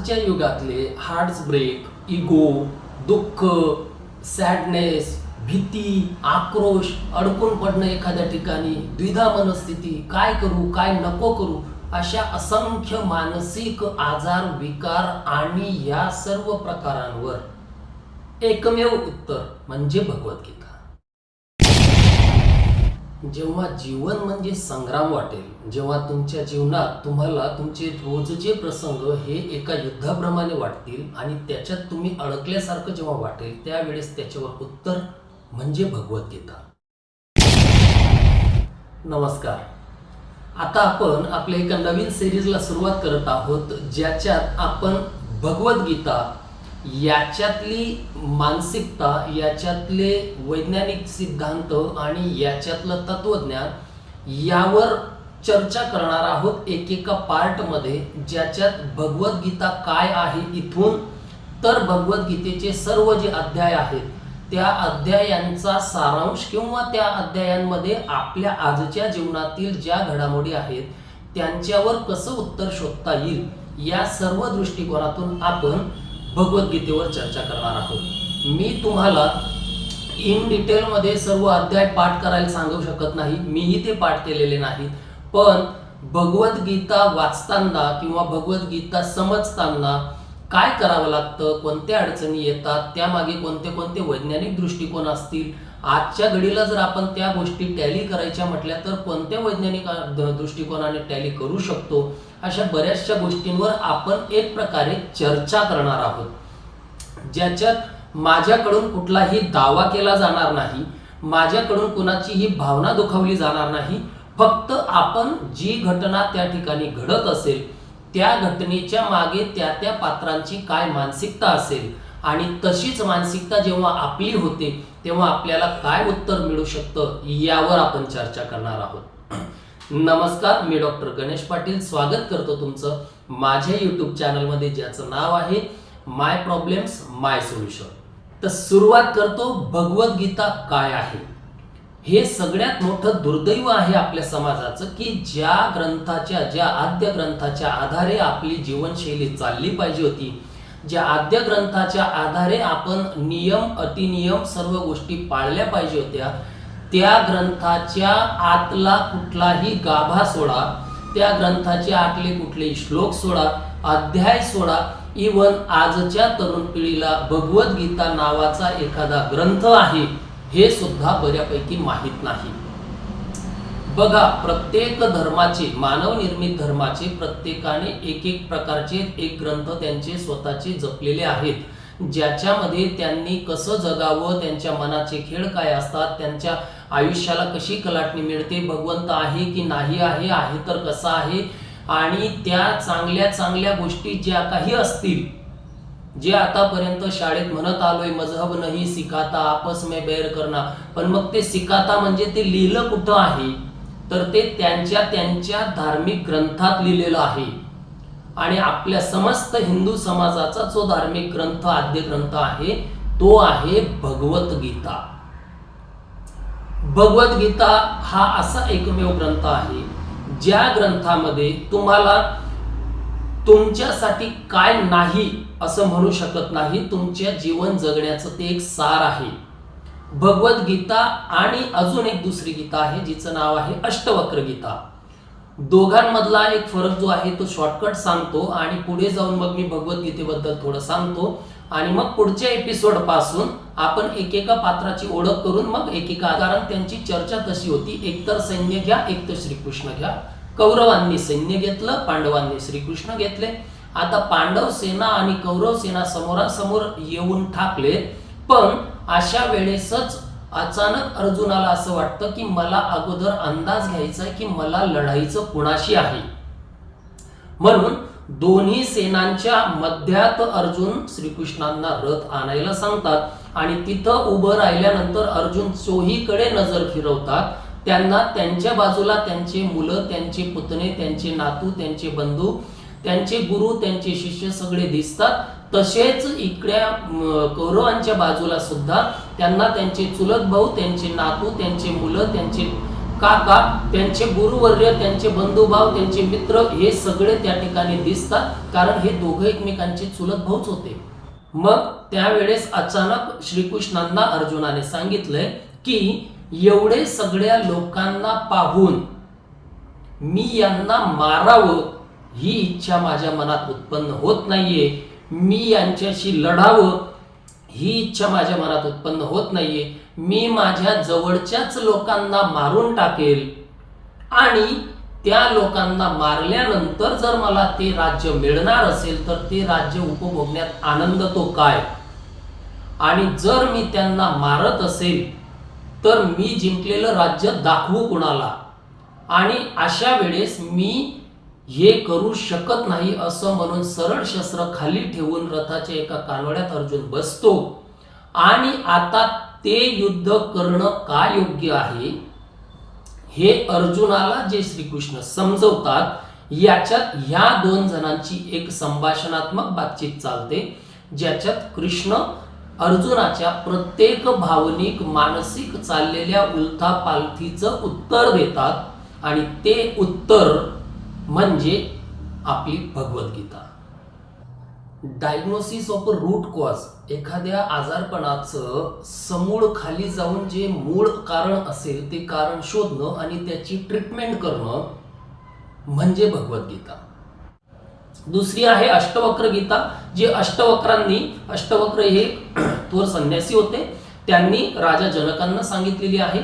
आजच्या युगातले heart break, ego, दुःख, sadness, भीती, आक्रोश, अडकून पडणं एखाद्या ठिकाणी, द्विधा मनस्थिती, काय करू काय नको करू, अशा असंख्य मानसिक आजार, विकार आणि या सर्व प्रकारांवर एकमेव उत्तर म्हणजे भगवद्गीता. जेव्हा जीवन म्हणजे संग्राम वाटेल, जेव्हा तुमच्या जीवनात तुम्हाला तुमचे रोजचे प्रसंग हे एका युद्धाप्रमाणे वाटतील आणि त्याच्यात तुम्ही अडकल्यासारखं जेव्हा वाटेल, त्यावेळेस त्याच्यावर उत्तर म्हणजे भगवद्गीता. नमस्कार. आता आपण आपल्या एका नवीन सिरीजला सुरुवात करत आहोत, ज्याच्यात आपण भगवद्गीता याच्यातली मानसिकता, याच्यातले वैज्ञानिक सिद्धांत आणि याच्यातलं तत्वज्ञान यावर चर्चा करणार आहोत एकेका पार्टमध्ये, ज्याच्यात भगवद्गीता काय आहे इथून तर भगवद्गीतेचे सर्व जे अध्याय आहेत त्या अध्यायांचा सारांश किंवा त्या अध्यायांमध्ये आपल्या आजच्या जीवनातील ज्या घडामोडी आहेत त्यांच्यावर कसं उत्तर शोधता येईल, या सर्व दृष्टिकोनातून आपण भगवद्गीतेवर चर्चा करणार आहोत. मी तुम्हाला इन डिटेलमध्ये सर्व अध्याय पाठ करायला सांगू शकत नाही, मीही ते पाठ केलेले नाहीत, पण भगवद्गीता वाचताना किंवा भगवद्गीता समजताना काय करावं लागतं, कोणत्या अडचणी येतात, त्यामागे कोणते कोणते वैज्ञानिक दृष्टिकोन असतील, आजच्या घडीला जर आपण त्या गोष्टी टॅली करायच्या म्हटल्या तर कोणत्या वैज्ञानिक दृष्टिकोनाने टॅली करू शकतो, अशा बऱ्याचशा गोष्टींवर आपण एक प्रकारे चर्चा करणार आहोत, ज्याच्यात माझ्याकडून कुठलाही दावा केला जाणार नाही, माझ्याकडून कुणाचीही भावना दुखावली जाणार नाही. फक्त आपण जी घटना त्या ठिकाणी घडत असेल त्या घटनेच्या मागे त्या त्या पात्रांची काय मानसिकता असेल आणि तशीच मानसिकता जेव्हा आपली होते तेव्हा आपल्याला काय उत्तर मिळू शकतं यावर आपण चर्चा करणार आहोत. नमस्कार, मी डॉक्टर गणेश पाटील स्वागत करतो तुमचं माझ्या यूट्यूब चॅनलमध्ये, ज्याचं नाव आहे माय प्रॉब्लेम्स माय सोल्युशन. तर सुरुवात करतो, भगवद्गीता काय आहे. हे सगळ्यात मोठं दुर्दैव आहे आपल्या समाजाचं की ज्या ग्रंथाच्या, ज्या आद्य ग्रंथाच्या आधारे आपली जीवनशैली चालली पाहिजे होती, ज्या आद्य ग्रंथाच्या आधारे आपण नियम अतिनियम सर्व गोष्टी पाळल्या पाहिजे होत्या, त्या ग्रंथाच्या आतला कुठलाही गाभा सोडा, त्या ग्रंथाचे आतले कुठलेही श्लोक सोडा, अध्याय सोडा, इवन आजच्या तरुण पिढीला भगवद्गीता नावाचा एखादा ग्रंथ आहे हे सुद्धा बऱ्यापैकी माहीत नाही. बघा, प्रत्येक धर्माचे, मानव निर्मित धर्माचे प्रत्येकाने एक एक प्रकारचे एक ग्रंथ त्यांचे स्वतःचे जपलेले आहेत, ज्याच्यामध्ये त्यांनी कसं जगावं, त्यांच्या मनाचे खेळ काय असतात, त्यांच्या आयुष्याला कशी कलाटणी मिळते, भगवंत आहे की नाही आहे, आहे तर कसा आहे, आणि त्या चांगल्या चांगल्या गोष्टी ज्या काही असतील, जे आतापर्यंत शाळेत म्हणत आलोय मजहब नाही सिखाता आपस में बैर करना, पण मग ते सिखाता म्हणजे ते लिहिलं कुठं आहे तर ते त्यांच्या त्यांच्या धार्मिक ग्रंथात लिहिलेलं आहे. आणि आपल्या समस्त हिंदू समाजाचा जो धार्मिक ग्रंथ, आद्य ग्रंथ आहे तो आहे भगवद्गीता. भगवद्गीता हा असा एकमेव ग्रंथ आहे ज्या ग्रंथामध्ये तुम्हाला तुमच्यासाठी काय नाही असं म्हणू शकत नाही, तुमच्या जीवन जगण्याचं ते एक सार आहे भगवद्गीता. आणि अजून एक दुसरी गीता आहे जिचं नाव आहे अष्टवक्र गीता. दोघांमधला एक फरक जो आहे तो शॉर्टकट सांगतो आणि पुढे जाऊन मग मी भगवद्गीतेबद्दल थोडं सांगतो आणि मग पुढच्या एपिसोड पासून आपण एकेका पात्राची ओळख करून मग एकेका, कारण त्यांची चर्चा तशी होती, एकतर सैन्य घ्या एक तर श्रीकृष्ण घ्या. कौरवांनी सैन्य घेतलं, पांडवांनी श्रीकृष्ण घेतले. आता पांडव सेना आणि कौरव सेना समोरासमोर येऊन ठाकले, पण अशा वेळेसच अचानक अर्जुनाला असं वाटतं की मला अगोदर अंदाज घ्यायचा आहे की मला लढाईचं कुणाशी आहे. म्हणून दोन्ही सेनांच्या मध्यात अर्जुन श्रीकृष्णांना रथ आणायला सांगतात आणि तिथं उभं राहिल्यानंतर अर्जुन चोहीकडे नजर फिरवतात. त्यांना त्यांच्या बाजूला त्यांचे मुलं, त्यांचे पुतणे, त्यांचे नातू, त्यांचे बंधू, त्यांचे गुरु, त्यांचे शिष्य सगळे दिसतात. तसेच इकड्या कौरवांच्या बाजूला सुद्धा त्यांना त्यांचे चुलत भाऊ, त्यांचे नातू, त्यांचे मुलं, त्यांचे काका, त्यांचे गुरुवर्य, त्यांचे बंधुभाव, त्यांचे मित्र हे सगळे त्या ठिकाणी दिसतात, कारण हे दोघे एकमेकांचे चुलत भाऊच होते. मग त्यावेळेस अचानक श्रीकृष्णांना अर्जुनाने सांगितलंय की एवढे सगळ्या लोकांना पाहून मी यांना मारावं ही इच्छा माझ्या मनात उत्पन्न होत नाहीये, मी यांच्याशी लढावं ही इच्छा माझ्या मनात उत्पन्न होत नाहीये. मी माझ्या जवळच्याच लोकांना मारून टाकेल आणि त्या लोकांना मारल्यानंतर जर मला ते राज्य मिळणार असेल तर ते राज्य उपभोगण्यात आनंद तो काय, आणि जर मी त्यांना मारत असेल तर मी जिंकलेलं राज्य दाखवू कुणाला, आणि अशा वेळेस मी हे करू शकत नाही असं म्हणून सरळ शस्त्र खाली ठेवून रथाच्या एका कानवड्यात अर्जुन बसतो. आणि आता ते युद्ध करणं का योग्य आहे हे अर्जुनाला जे श्रीकृष्ण समजवतात, याच्यात ह्या दोन जणांची एक संभाषणात्मक बातचीत चालते, ज्याच्यात कृष्ण अर्जुनाच्या प्रत्येक भावनिक मानसिक चाललेल्या उलथापालथीचं उत्तर देतात, आणि ते उत्तर म्हणजे आपली Bhagavad Gita. Diagnosis of root cause, एखाद्या आजारपणाचं समूळ खाली जाऊन जे मूळ कारण असेल ते कारण शोधणं आणि त्याची ट्रीटमेंट करणं म्हणजे भगवद्गीता. दुसरी आहे अष्टवक्र गीता, जे अष्टवक्र हे थोर संन्यासी होते, त्यांनी राजा जनकांना सांगितलेली आहे.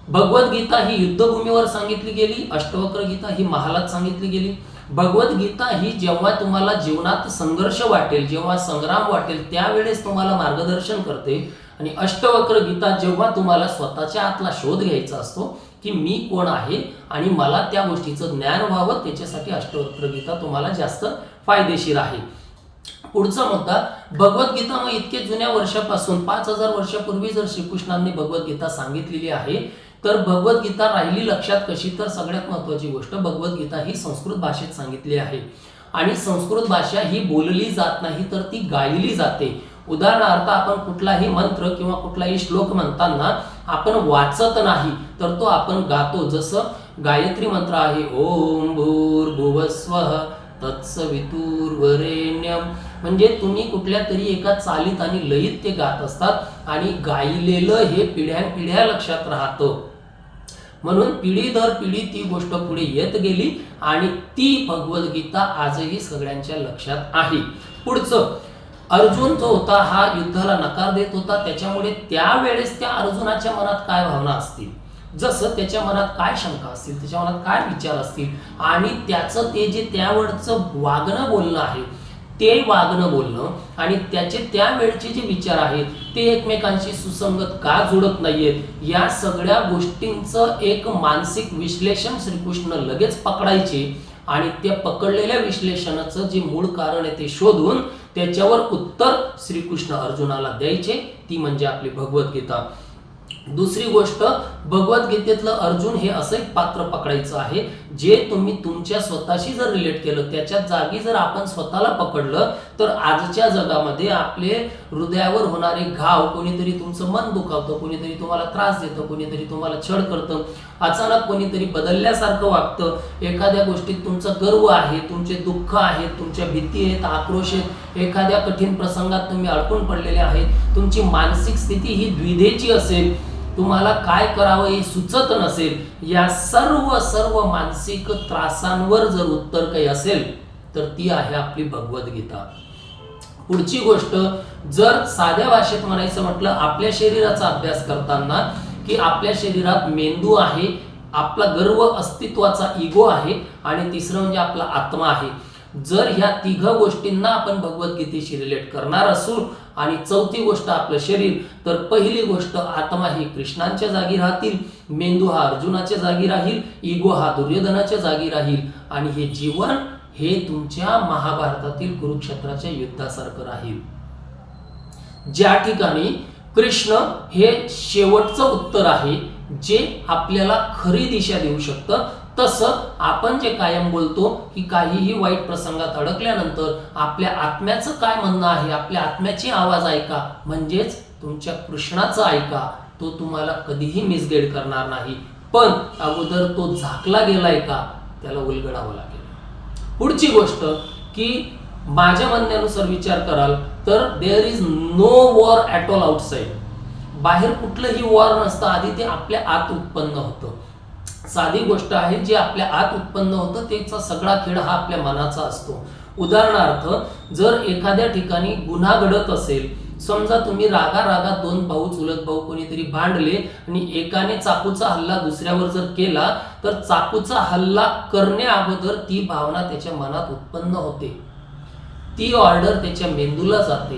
भगवद्गीता ही युद्धभूमीवर सांगितली गेली, अष्टवक्र गीता ही महालात सांगितली गेली. भगवद्गीता ही जेव्हा तुम्हाला जीवनात संघर्ष वाटेल, जेव्हा संग्राम वाटेल त्यावेळेस तुम्हाला मार्गदर्शन करते, आणि अष्टवक्र गीता जेव्हा तुम्हाला स्वतःच्या आतला शोध घ्यायचा असतो की मी कोण आहे आणि मला त्या गोष्टीचं ज्ञान व्हावं, त्याच्यासाठी अष्टवक्र गीता तुम्हाला जास्त फायदेशीर आहे. पुढचा मुद्दा, भगवद्गीता मग इतके जुन्या वर्षापासून 5000 वर्षापूर्वी जर श्रीकृष्णांनी भगवद्गीता सांगितलेली आहे, तर भगवद्गीता राहिली लक्षात कशी, तर सगळ्यात महत्त्वाची गोष्ट, भगवद्गीता ही संस्कृत भाषेत सांगितली आहे, आणि संस्कृत भाषा ही बोलली जात नाही तर ती गायली जाते. उदाहरणार्थ आपण कुठलाही मंत्र किंवा कुठलाही श्लोक म्हणताना आपण वाचत नाही तर तो आपण गातो. जसं गायत्री मंत्र आहे, ओम भूर्भुवस्वः तत्सवितुर्वरेण्यम, म्हणजे तुम्ही कुठल्या तरी एका चालीत आणि लयीत ते गात असतात आणि गायलेलं हे पिढ्यानपिढ्या लक्षात राहतं. म्हणून पिढी दर पिढी ती गोष्ट पुढे येत गेली आणि ती भगवद्गीता आजही सगळ्यांच्या लक्षात आहे. पुढचं, अर्जुन जो होता हा युद्धाला नकार देत होता, त्याच्यामुळे त्यावेळेस त्या अर्जुनाच्या मनात काय भावना असतील, जसं त्याच्या मनात काय शंका असतील, त्याच्या मनात काय विचार असतील, आणि त्याचं ते जे त्यावेळचं वागणं बोलणं आहे ते वागणं बोलणं आणि त्याचे त्यावेळचे जे विचार आहेत ते एकमेकांशी सुसंगत का जुळत नाहीयेत, या सगळ्या गोष्टींचं एक मानसिक विश्लेषण श्रीकृष्ण लगेच पकडायचे, आणि त्या पकडलेल्या विश्लेषणाचं जे मूळ कारण आहे ते शोधून त्याच्यावर उत्तर श्रीकृष्ण अर्जुनाला द्यायचे, ती म्हणजे आपली भगवद्गीता. दुसरी गोष्ट, भगवद्गीतेतलं अर्जुन हे असं एक पात्र पकडायचं आहे जे तुम्ही तुमच्या स्वतःशी जर रिलेट केलं, त्याच्या जागी जर आपण स्वतःला पकडलं तर आजच्या जगामध्ये आपले हृदयावर होणारे घाव, कोणीतरी तुमचं मन दुखावतं, कोणीतरी तुम्हाला त्रास देतं, कोणीतरी तुम्हाला छळ करतं, अचानक कोणीतरी बदलल्यासारखं वागतं, एखाद्या गोष्टीत तुमचा गर्व आहे, तुमचे दुःख आहेत, तुमच्या भीती आहेत, आक्रोश आहेत, एखाद्या कठीण प्रसंगात तुम्ही अडकून पडलेले आहेत, तुमची मानसिक स्थिती ही द्विधेची असेल, तुम्हाला काय करावं हे सुचत नसेल, या सर्व मानसिक त्रासांवर जर उत्तर काही असेल तर ती आहे आपली भगवद्गीता. पुढची गोष्ट, जर साध्या भाषेत म्हणायचं म्हटलं, आपल्या शरीराचा अभ्यास करताना की आपल्या शरीरात मेंदू आहे, आपला गर्व अस्तित्वाचा इगो आहे, आणि तिसरं म्हणजे आपला आत्मा आहे. जर ह्या तिघ गोष्टींना आपण भगवद्गीतेशी रिलेट करणार असू, आणि चौथी गोष्ट आपलं शरीर, तर पहिली गोष्ट आत्मा ही कृष्णांच्या जागी राहतील, मेंदू हा अर्जुनाच्या जागी राहील, इगो हा दुर्योधनाच्या जागी राहील, आणि हे जीवन हे तुमच्या महाभारतातील कुरुक्षेत्राच्या युद्धासारखं राहील, ज्या ठिकाणी कृष्ण हे शेवटचं उत्तर आहे जे आपल्याला खरी दिशा देऊ शकतं. तसं आपण जे कायम बोलतो की काहीही वाईट प्रसंगात अडकल्यानंतर आपल्या आत्म्याचं काय म्हणणं आहे, आपल्या आत्म्याची आवाज ऐका, म्हणजेच तुमच्या कृष्णाचं ऐका, तो तुम्हाला कधीही मिसगाईड करणार नाही. पण अगोदर तो झाकला गेलाय का त्याला उलगडावं लागेल. पुढची गोष्ट की माझ्या म्हणण्यानुसार विचार कराल तर there is no war at all outside. बाहेर कुठलंही वॉर नसतं, आधी ते आपल्या आत उत्पन्न होतं. साधी गोष्ट आहे, जे आपल्या आत उत्पन्न होतं त्याचा सगळा खेळ हा आपल्या मनाचा असतो. उदाहरणार्थ, जर एखाद्या ठिकाणी गुन्हा घडत असेल, समजा तुम्ही रागा दोन भाऊ चुलत भाऊ कोणीतरी भांडले आणि एकाने चाकूचा हल्ला दुसऱ्यावर जर केला तर चाकूचा हल्ला करण्या अगोदर ती भावना त्याच्या मनात उत्पन्न होते. ती ऑर्डर त्याच्या मेंदूला जाते,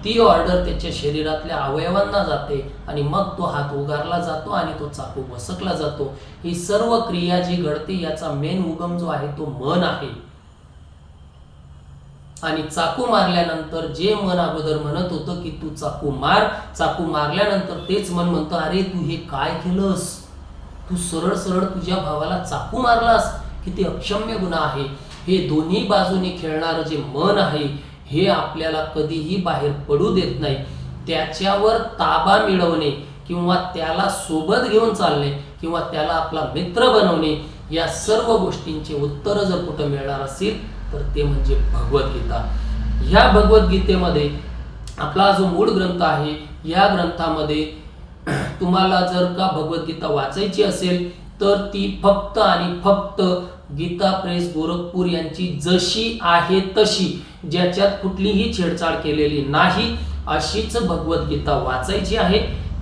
ती ऑर्डर त्याच्या शरीरातल्या अवयवांना जाते आणि मग तो हात उगारला जातो आणि तो चाकू वसकला जातो. ही सर्व क्रिया जी घडते याचा मेन उगम जो आहे तो मन आहे. आणि चाकू मारल्यानंतर जे मन अगोदर म्हणत होतं की तू चाकू मार, चाकू मारल्यानंतर तेच मन म्हणतं अरे तू हे काय केलंस, तू सरळ सरळ तुझ्या भावाला चाकू मारलास, किती अक्षम्य गुन्हा आहे. हे दोन्ही बाजूने खेळणारं जे मन आहे हे आपल्याला कधीही बाहेर पडू देत नाही. त्याच्यावर ताबा मिळवणे किंवा त्याला सोबत घेऊन चालणे किंवा त्याला आपला मित्र बनवणे या सर्व गोष्टींचे उत्तर जर कुठं मिळणार असेल तर ते म्हणजे भगवद्गीता. ह्या भगवद्गीतेमध्ये आपला जो मूळ ग्रंथ आहे, या ग्रंथामध्ये तुम्हाला जर का भगवद्गीता वाचायची असेल तर ती फक्त आणि फक्त गीता प्रेस गोरखपूर यांची जशी आहे तशी, ज्याच्यात कुठलीही छेडछाड केलेली नाही अशीच भगवद्गीता वाचायची आहे.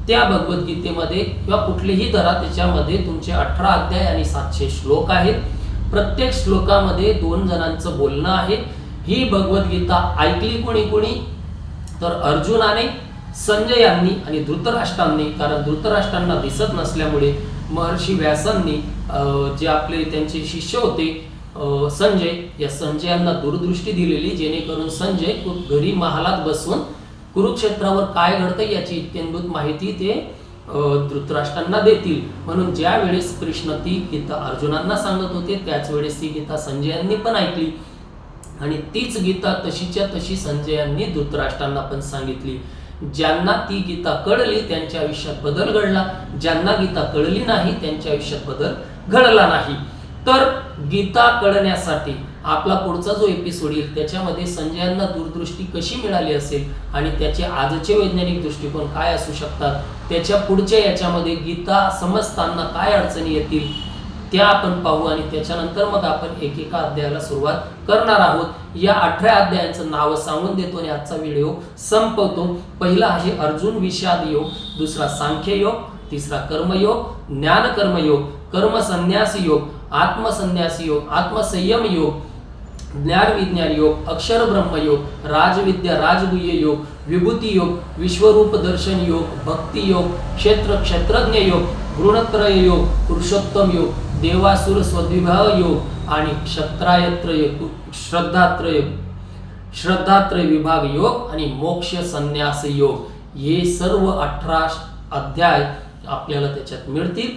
त्या भगवद्गीतेमध्ये किंवा कुठलीही धरा त्याच्यामध्ये तुमचे 18 अध्याय आणि 700 श्लोक आहेत. प्रत्येक श्लोकामध्ये 2 जणांचं बोलणं आहे. ही भगवद्गीता ऐकली कोणी तर अर्जुनाने, संजयांनी आणि धृतराष्ट्रांनी. कारण धृतराष्ट्रांना दिसत नसल्यामुळे महर्षी व्यासांनी जे आपले त्यांचे शिष्य होते संजय, या संजयांना दूरदृष्टी दिलेली, जेणेकरून संजय घरी महालात बसून कुरुक्षेत्रावर काय घडतं याची इत्यंभूत माहिती ते धृतराष्ट्रांना देतील. म्हणून ज्या वेळेस कृष्ण ती गीता अर्जुनांना सांगत होते त्याच वेळेस ती गीता संजयांनी पण ऐकली आणि तीच गीता तशीच्या तशी संजयांनी धृतराष्ट्रांना पण सांगितली. ज्यांना ती गीता कळली त्यांच्या आयुष्यात बदल घडला, ज्यांना गीता कळली नाही त्यांच्या आयुष्यात बदल घडला नाही. तर गीता कळण्यासाठी आपला पुढचा जो एपिसोड येईल त्याच्यामध्ये संजयांना दूरदृष्टी कशी मिळाली असेल आणि त्याचे आजचे वैज्ञानिक दृष्टिकोन काय असू शकतात, त्याच्या पुढच्या याच्यामध्ये गीता समजताना काय अडचणी येतील त्या आपण पाहू आणि त्याच्यानंतर मग आपण एकेका अध्यायाला सुरुवात करणार आहोत. या 18 अध्यायांचं नाव सांगून देतो आणि आजचा व्हिडिओ संपवतो. पहिला आहे अर्जुन विषाद योग, दुसरा सांख्य योग, तिसरा कर्मयोग, ज्ञान कर्मयोग, कर्म संन्यास योग, आत्मसंन्यास योग, आत्मसंयम योग, ज्ञान विज्ञान योग, अक्षर ब्रह्म योग, राजविद्या राजगुह्य योग, विभूती योग, विश्वरूप दर्शन योग, भक्ती योग, क्षेत्रज्ञ योग, गुणत्रय योग, पुरुषोत्तम योग, देवासुर स्वद्विभाव योग आणि श्रद्धात्रय विभाग योग आणि मोक्ष संन्यास योग. हे सर्व 18 अध्याय आपल्याला त्याच्यात मिळतील.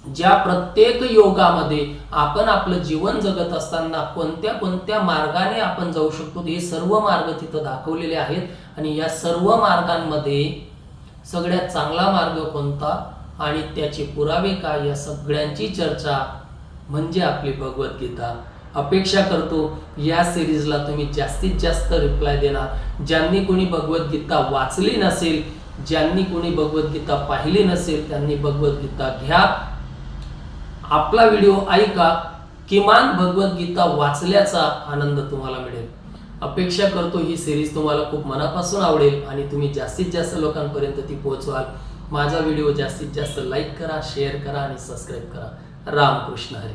ज्या प्रत्येक योगामध्ये आपण आपलं जीवन जगत असताना कोणत्या मार्गाने आपण जाऊ शकतो हे सर्व मार्ग तिथं दाखवलेले आहेत. आणि या सर्व मार्गांमध्ये सगळ्यात चांगला मार्ग कोणता आणि त्याचे पुरावे काय या सगळ्यांची चर्चा म्हणजे आपली भगवद्गीता. अपेक्षा करतो या सिरीजला तुम्ही जास्तीत जास्त रिप्लाय देणार. ज्यांनी कोणी भगवद्गीता वाचली नसेल, ज्यांनी कोणी भगवद्गीता पाहिली नसेल त्यांनी भगवद्गीता घ्या, आपला व्हिडिओ ऐका, किमान भगवद्गीता वाचल्याचा आनंद तुम्हाला मिळेल. अपेक्षा करतो ही सिरीज तुम्हाला खूप मनापासून आवडेल आणि तुम्ही जास्तीत जास्त लोकांपर्यंत ती पोहोचवाल. माझा व्हिडिओ जास्तीत जास्त लाईक करा, शेअर करा आणि सबस्क्राईब करा. रामकृष्ण हरी.